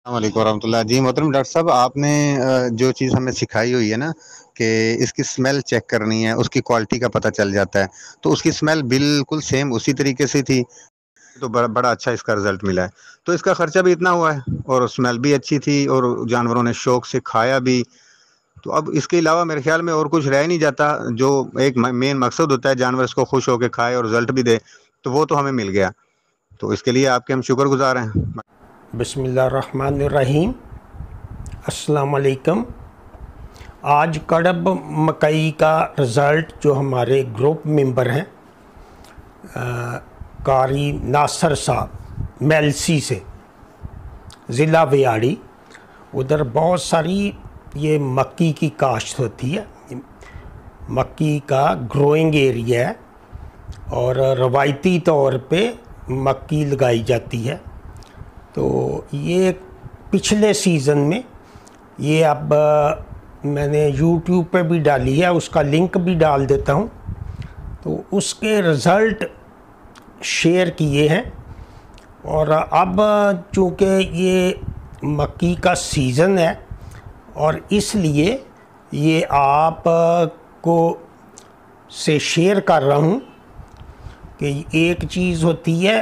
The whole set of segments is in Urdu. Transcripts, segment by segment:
السلام علیکم ورحمۃ اللہ جی محترم ڈاکٹر صاحب آپ نے جو چیز ہمیں سکھائی ہوئی ہے نا کہ اس کی سمیل چیک کرنی ہے اس کی کوالٹی کا پتہ چل جاتا ہے تو اس کی سمیل بالکل سیم اسی طریقے سے تھی تو بڑا اچھا اس کا رزلٹ ملا ہے تو اس کا خرچہ بھی اتنا ہوا ہے اور سمیل بھی اچھی تھی اور جانوروں نے شوق سے کھایا بھی تو اب اس کے علاوہ میرے خیال میں اور کچھ رہ نہیں جاتا جو ایک مین مقصد ہوتا ہے جانور اس کو خوش ہو کے کھائے اور رزلٹ بھی دے تو وہ تو ہمیں مل گیا تو اس کے لیے آپ کے ہم شکر گزار ہیں بسم اللہ الرحمن الرحیم السلام علیکم۔ آج کڑب مکئی کا رزلٹ جو ہمارے گروپ ممبر ہیں قاری ناصر صاحب میلسی سے ضلع ویاڑی، ادھر بہت ساری یہ مکی کی کاشت ہوتی ہے، مکی کا گروئنگ ایریا ہے اور روایتی طور پہ مکی لگائی جاتی ہے۔ تو یہ پچھلے سیزن میں یہ اب میں نے یوٹیوب پہ بھی ڈالی ہے، اس کا لنک بھی ڈال دیتا ہوں، تو اس کے رزلٹ شیئر کیے ہیں۔ اور اب چونکہ یہ مکی کا سیزن ہے اور اس لیے یہ آپ کو سے شیئر کر رہا ہوں کہ ایک چیز ہوتی ہے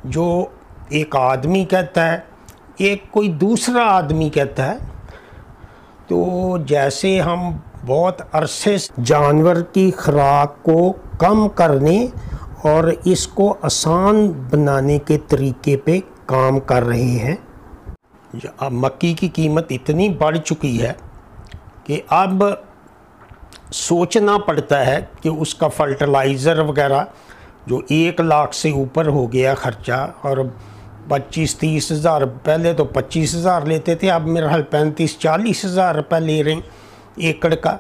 جو ایک آدمی کہتا ہے، ایک کوئی دوسرا آدمی کہتا ہے۔ تو جیسے ہم بہت عرصے سے جانور کی خوراک کو کم کرنے اور اس کو آسان بنانے کے طریقے پہ کام کر رہے ہیں، اب مکی کی قیمت اتنی بڑھ چکی ہے کہ اب سوچنا پڑتا ہے کہ اس کا فرٹیلائزر وغیرہ جو 1 لاکھ سے اوپر ہو گیا خرچہ، اور 25-30 ہزار، پہلے تو 25 ہزار لیتے تھے، اب میرا حال 35-40 ہزار روپے لے رہے ہیں ایکڑ کا،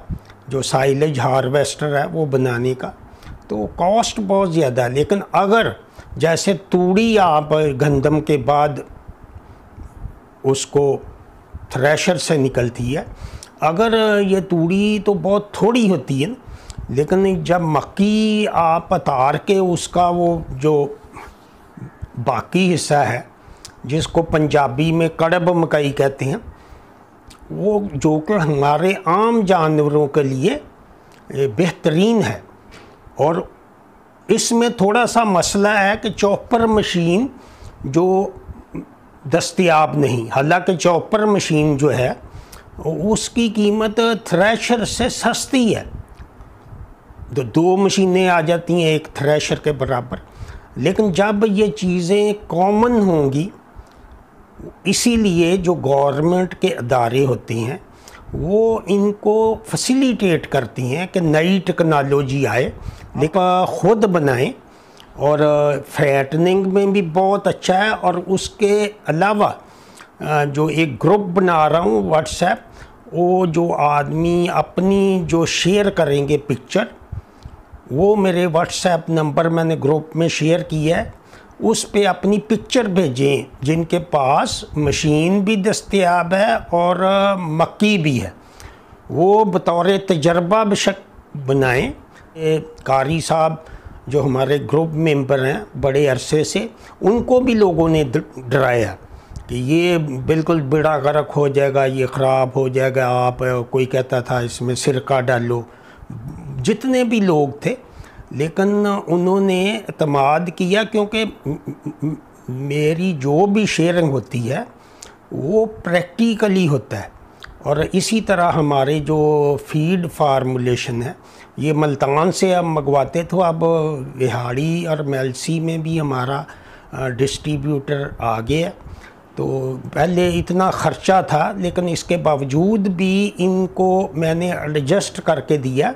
جو سائلیج ہارویسٹر ہے وہ بنانے کا، تو کاسٹ بہت زیادہ ہے۔ لیکن اگر جیسے توڑی آپ گندم کے بعد اس کو تھریشر سے نکلتی ہے، اگر یہ توڑی تو بہت تھوڑی ہوتی ہے نا، لیکن جب مکی آپ اتار کے اس کا وہ جو باقی حصہ ہے جس کو پنجابی میں کڑب مکئی کہتے ہیں، وہ جو کہ ہمارے عام جانوروں کے لیے بہترین ہے، اور اس میں تھوڑا سا مسئلہ ہے کہ چاپر مشین جو دستیاب نہیں، حالانکہ چاپر مشین جو ہے اس کی قیمت تھریشر سے سستی ہے، تو 2 مشینیں آ جاتی ہیں ایک تھریشر کے برابر۔ لیکن جب یہ چیزیں کامن ہوں گی، اسی لیے جو گورنمنٹ کے ادارے ہوتے ہیں وہ ان کو فیسیلیٹیٹ کرتی ہیں کہ نئی ٹیکنالوجی آئے، لیکن خود بنائیں، اور فیٹننگ میں بھی بہت اچھا ہے۔ اور اس کے علاوہ جو ایک گروپ بنا رہا ہوں واٹس ایپ، وہ جو آدمی اپنی جو شیئر کریں گے پکچر، وہ میرے واٹس ایپ نمبر میں نے گروپ میں شیئر کیا ہے، اس پہ اپنی پکچر بھیجیں جن کے پاس مشین بھی دستیاب ہے اور مکی بھی ہے، وہ بطور تجربہ بشک بنائیں۔ قاری صاحب جو ہمارے گروپ ممبر ہیں بڑے عرصے سے، ان کو بھی لوگوں نے ڈرایا کہ یہ بالکل بیڑا غرق ہو جائے گا، یہ خراب ہو جائے گا، آپ کوئی کہتا تھا اس میں سرکہ ڈالو، جتنے بھی لوگ تھے، لیکن انہوں نے اعتماد کیا، کیونکہ میری جو بھی شیئرنگ ہوتی ہے وہ پریکٹیکلی ہوتا ہے۔ اور اسی طرح ہمارے جو فیڈ فارمولیشن ہے یہ ملتان سے ہم منگواتے تھے، اب وہاڑی اور میلسی میں بھی ہمارا ڈسٹریبیوٹر آ گیا، تو پہلے اتنا خرچہ تھا لیکن اس کے باوجود بھی ان کو میں نے ایڈجسٹ کر کے دیا،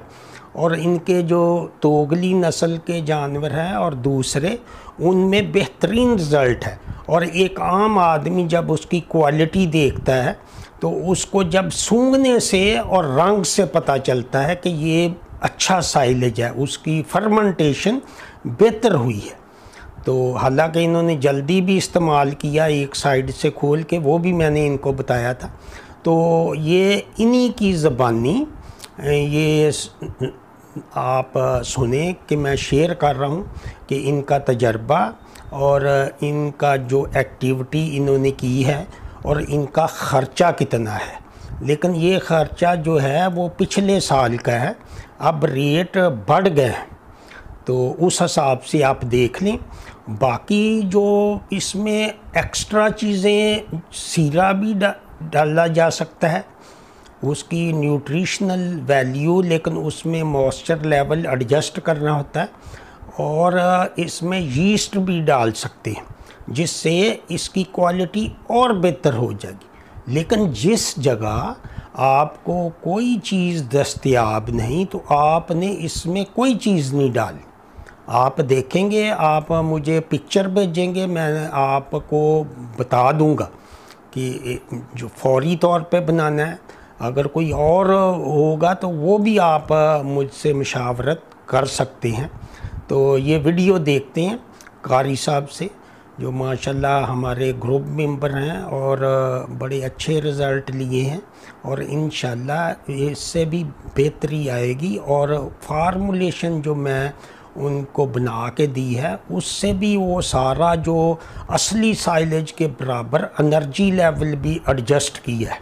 اور ان کے جو توگلی نسل کے جانور ہیں اور دوسرے، ان میں بہترین رزلٹ ہے۔ اور ایک عام آدمی جب اس کی کوالٹی دیکھتا ہے تو اس کو جب سونگھنے سے اور رنگ سے پتہ چلتا ہے کہ یہ اچھا سائلیج ہے، اس کی فرمنٹیشن بہتر ہوئی ہے۔ تو حالانکہ انہوں نے جلدی بھی استعمال کیا ایک سائیڈ سے کھول کے، وہ بھی میں نے ان کو بتایا تھا۔ تو یہ انہی کی زبانی یہ آپ سنیں کہ میں شیئر کر رہا ہوں کہ ان کا تجربہ اور ان کا جو ایکٹیویٹی انہوں نے کی ہے، اور ان کا خرچہ کتنا ہے، لیکن یہ خرچہ جو ہے وہ پچھلے سال کا ہے، اب ریٹ بڑھ گئے ہیں، تو اس حساب سے آپ دیکھ لیں۔ باقی جو اس میں ایکسٹرا چیزیں، سیرا بھی ڈالا جا سکتا ہے، اس کی نیوٹریشنل ویلیو، لیکن اس میں موئسچر لیول ایڈجسٹ کرنا ہوتا ہے، اور اس میں یسٹ بھی ڈال سکتے ہیں جس سے اس کی کوالٹی اور بہتر ہو جائے گی۔ لیکن جس جگہ آپ کو کوئی چیز دستیاب نہیں تو آپ نے اس میں کوئی چیز نہیں ڈالی۔ آپ دیکھیں گے، آپ مجھے پکچر بھیجیں گے، میں آپ کو بتا دوں گا کہ جو فوری طور پہ بنانا ہے۔ اگر کوئی اور ہوگا تو وہ بھی آپ مجھ سے مشاورت کر سکتے ہیں۔ تو یہ ویڈیو دیکھتے ہیں قاری صاحب سے، جو ماشاءاللہ ہمارے گروپ ممبر ہیں اور بڑے اچھے رزلٹ لیے ہیں، اور انشاءاللہ اس سے بھی بہتری آئے گی، اور فارمولیشن جو میں ان کو بنا کے دی ہے اس سے بھی وہ سارا جو اصلی سائلیج کے برابر انرجی لیول بھی ایڈجسٹ کیا ہے۔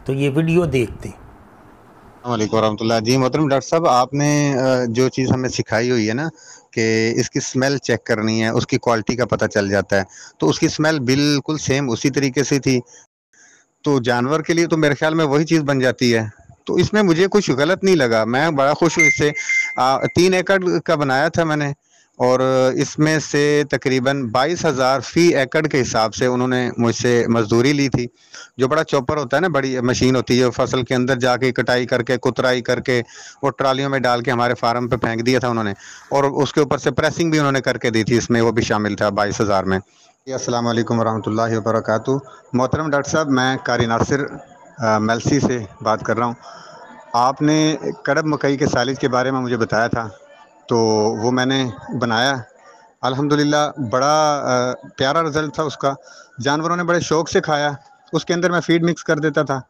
تو یہ ویڈیو دیکھتے ہیں۔ السلام علیکم ورحمۃ اللہ۔ جی محترم ڈاکٹر صاحب، آپ نے جو چیز ہمیں سکھائی ہوئی ہے نا کہ اس کی سمیل چیک کرنی ہے، اس کی کوالٹی کا پتہ چل جاتا ہے، تو اس کی سمیل بالکل سیم اسی طریقے سے تھی، تو جانور کے لیے تو میرے خیال میں وہی چیز بن جاتی ہے۔ تو اس میں مجھے کچھ غلط نہیں لگا، میں بڑا خوش ہوں اس سے۔ 3 ایکڑ کا بنایا تھا میں نے، اور اس میں سے تقریباً 22,000 فی ایکڑ کے حساب سے انہوں نے مجھ سے مزدوری لی تھی۔ جو بڑا چوپر ہوتا ہے نا، بڑی مشین ہوتی ہے، فصل کے اندر جا کے کٹائی کر کے، کترائی کر کے، وہ ٹرالیوں میں ڈال کے ہمارے فارم پہ پھینک دیا تھا انہوں نے، اور اس کے اوپر سے پریسنگ بھی انہوں نے کر کے دی تھی، اس میں وہ بھی شامل تھا 22,000 میں۔ السلام علیکم ورحمۃ اللہ وبرکاتہ۔ محترم ڈاکٹر صاحب، میں قاری ناصر میلسی سے بات کر رہا ہوں۔ آپ نے کڑب مکئی کے سائلیج کے بارے میں مجھے بتایا تھا، تو وہ میں نے بنایا، الحمدللہ بڑا پیارا رزلٹ تھا اس کا۔ جانوروں نے بڑے شوق سے کھایا۔ اس کے اندر میں فیڈ مکس کر دیتا تھا،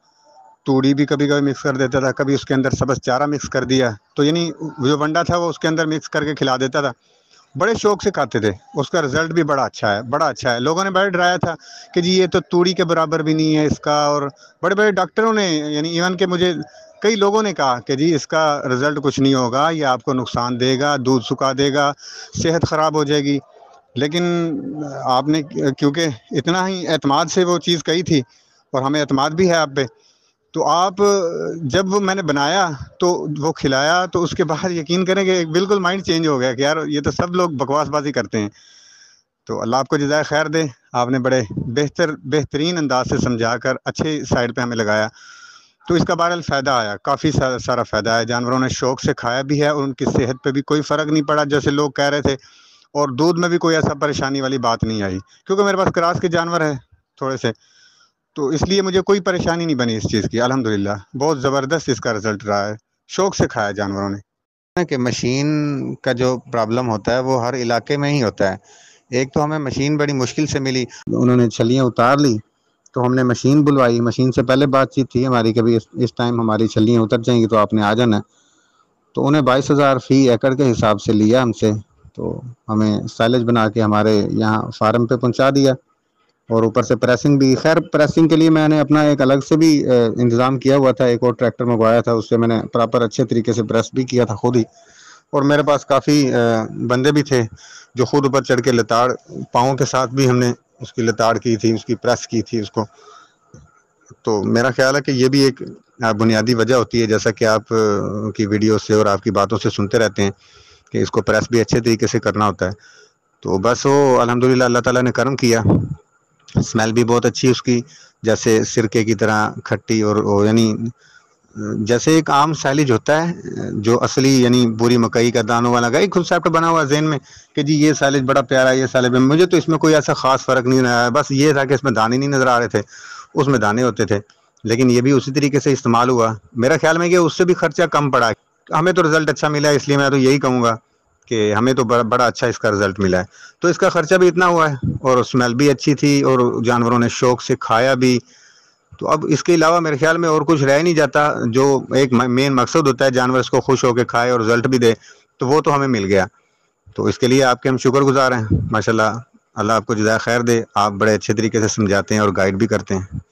توڑی بھی کبھی کبھی مکس کر دیتا تھا، کبھی اس کے اندر سبز چارہ مکس کر دیا، تو یعنی جو ونڈا تھا وہ اس کے اندر مکس کر کے کھلا دیتا تھا۔ بڑے شوق سے کھاتے تھے، اس کا رزلٹ بھی بڑا اچھا ہے، بڑا اچھا ہے۔ لوگوں نے بڑا ڈرایا تھا کہ جی یہ تو توڑی کے برابر بھی نہیں ہے اس کا، اور بڑے بڑے ڈاکٹروں نے، یعنی ایون کہ مجھے کئی لوگوں نے کہا کہ جی اس کا رزلٹ کچھ نہیں ہوگا، یہ آپ کو نقصان دے گا، دودھ سکھا دے گا، صحت خراب ہو جائے گی۔ لیکن آپ نے کیونکہ اتنا ہی اعتماد سے وہ چیز کہی تھی، اور ہمیں اعتماد بھی ہے آپ پہ، تو آپ جب میں نے بنایا تو وہ کھلایا، تو اس کے بعد یقین کریں کہ بالکل مائنڈ چینج ہو گیا کہ یار یہ تو سب لوگ بکواس بازی کرتے ہیں۔ تو اللہ آپ کو جزائے خیر دے، آپ نے بڑے بہترین انداز سے سمجھا کر اچھے سائڈ پہ ہمیں لگایا، تو اس کا بہرحال فائدہ آیا، کافی سارا فائدہ آیا۔ جانوروں نے شوق سے کھایا بھی ہے، اور ان کی صحت پہ بھی کوئی فرق نہیں پڑا جیسے لوگ کہہ رہے تھے، اور دودھ میں بھی کوئی ایسا پریشانی والی بات نہیں آئی، کیونکہ میرے پاس کراس کے جانور ہیں تھوڑے سے، تو اس لیے مجھے کوئی پریشانی نہیں بنی اس چیز کی۔ الحمدللہ بہت زبردست اس کا رزلٹ رہا ہے، شوق سے کھایا جانوروں نے۔ کہ مشین کا جو پرابلم ہوتا ہے وہ ہر علاقے میں ہی ہوتا ہے۔ ایک تو ہمیں مشین بڑی مشکل سے ملی، انہوں نے چھلیاں اتار لی، تو ہم نے مشین بلوائی، مشین سے پہلے بات چیت تھی ہماری کہ اس ٹائم ہماری چھلیاں اتر جائیں گی تو آپ نے آ جانا ہے، تو انہیں 22,000 فی ایکڑ کے حساب سے لیا ہم سے، تو ہمیں سائلیج بنا کے ہمارے یہاں فارم پہ پہنچا دیا، اور اوپر سے پریسنگ بھی۔ خیر پریسنگ کے لیے میں نے اپنا ایک الگ سے بھی انتظام کیا ہوا تھا، ایک اور ٹریکٹر منگوایا تھا، اس سے میں نے پراپر اچھے طریقے سے پریس بھی کیا تھا خود ہی، اور میرے پاس کافی بندے بھی تھے جو خود اوپر چڑھ کے لتاڑ پاؤں کے ساتھ بھی ہم نے اس کی لتاڑ کی تھی، اس کی پریس کی تھی اس کو۔ تو میرا خیال ہے کہ یہ بھی ایک بنیادی وجہ ہوتی ہے، جیسا کہ آپ کی ویڈیو سے اور آپ کی باتوں سے سنتے رہتے ہیں کہ اس کو پریس بھی اچھے طریقے سے کرنا ہوتا ہے۔ تو بس وہ الحمدللہ اللہ تعالیٰ نے کرم کیا، اسمیل بھی بہت اچھی اس کی، جیسے سرکے کی طرح کھٹی، اور یعنی جیسے ایک عام سائلیج ہوتا ہے جو اصلی یعنی بری مکئی کا دانوں والا کا ایک کنسیپٹ بنا ہوا ذہن میں کہ جی یہ سائلیج بڑا پیارا ہے، یہ سائلیج، مجھے تو اس میں کوئی ایسا خاص فرق نہیں آیا، بس یہ تھا کہ اس میں دانے نہیں نظر آ رہے تھے، اس میں دانے ہوتے تھے، لیکن یہ بھی اسی طریقے سے استعمال ہوا۔ میرا خیال میں کہ اس سے بھی خرچہ کم پڑا ہے، ہمیں تو رزلٹ اچھا ملا ہے، اس لیے میں تو یہی کہوں گا کہ ہمیں تو بڑا اچھا اس کا رزلٹ ملا ہے۔ تو اس کا خرچہ بھی اتنا ہوا ہے، اور اسمیل بھی اچھی تھی، اور جانوروں نے شوق سے کھایا بھی۔ تو اب اس کے علاوہ میرے خیال میں اور کچھ رہ نہیں جاتا، جو ایک مین مقصد ہوتا ہے جانور اس کو خوش ہو کے کھائے اور رزلٹ بھی دے، تو وہ تو ہمیں مل گیا۔ تو اس کے لیے آپ کے ہم شکر گزار ہیں، ماشاءاللہ اللہ آپ کو جزائے خیر دے، آپ بڑے اچھے طریقے سے سمجھاتے ہیں اور گائیڈ بھی کرتے ہیں۔